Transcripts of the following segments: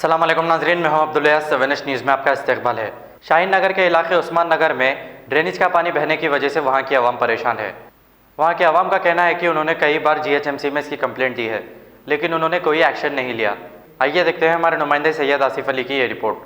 अस्सलाम वालेकुम नाज़रीन, मैं हूं अब्दुल्ला। 7 न्यूज़ में आपका इस्तकबाल है। शाहीन नगर के इलाके उस्मान नगर में ड्रेनेज का पानी बहने की वजह से वहां की आवाम परेशान है। वहां की आवाम का कहना है कि उन्होंने कई बार GHMC में इसकी कंप्लेंट दी है, लेकिन उन्होंने कोई एक्शन नहीं लिया। आइए देखते हैं हमारे नुमाइंदे सैयद आसिफ अली की ये रिपोर्ट।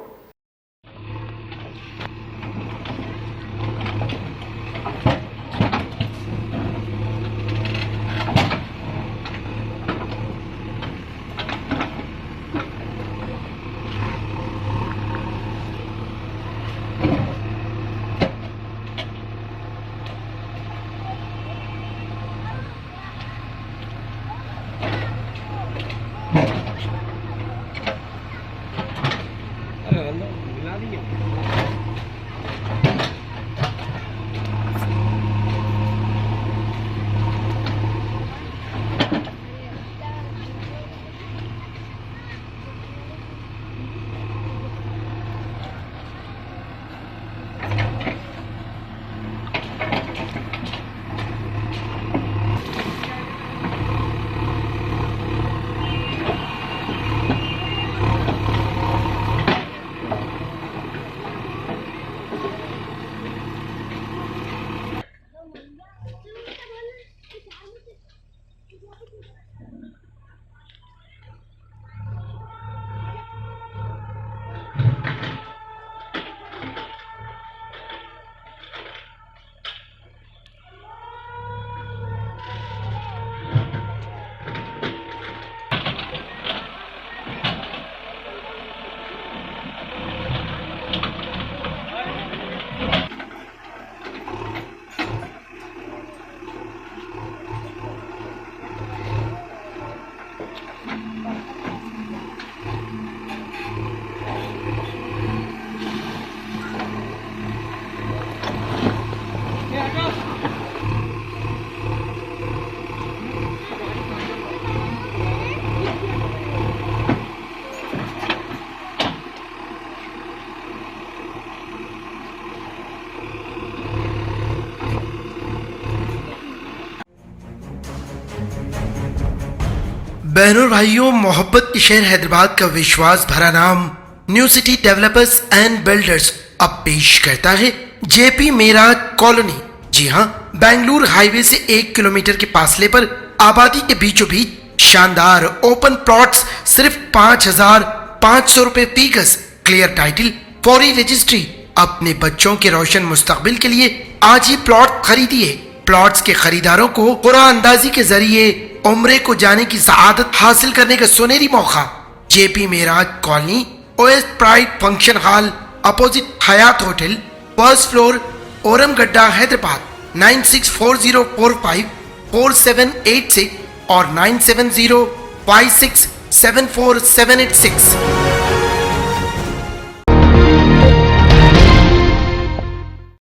बहनों भाइयों, मोहब्बत के शहर हैदराबाद का विश्वास भरा नाम new city developers and builders अब पेश करता है JP मेराज कॉलोनी। जी हाँ, बेंगलुरु हाईवे से 1 किलोमीटर के फासले पर आबादी के बीचों बीच शानदार ओपन प्लॉट्स सिर्फ 5,500 रुपए फी गज, क्लियर टाइटल, फौरी रजिस्ट्री। अपने बच्चों के रोशन मुस्तकबिल के लिए आज ही प्लॉट खरीदिए। प्लॉट्स के खरीदारों को कुरान अंदाजी के जरिए उम्रे को जाने की सआदत हासिल करने का सुनहरी मौका। JP Meraj colony, OS pride function hall, opposite Hyatt hotel, first floor, Oramgadda, Hyderabad. 9640454786 और 9705674786।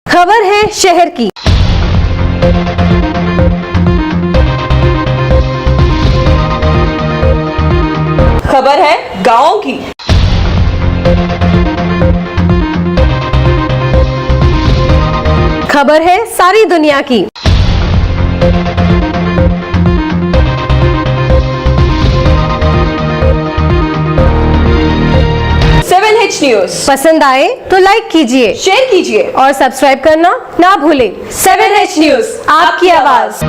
खबर है शहर की। खबर है गांव की। खबर है सारी दुनिया की। 7H न्यूज़ पसंद आए तो लाइक कीजिए, शेयर कीजिए और सब्सक्राइब करना ना भूलें। 7H न्यूज़, आपकी आवाज।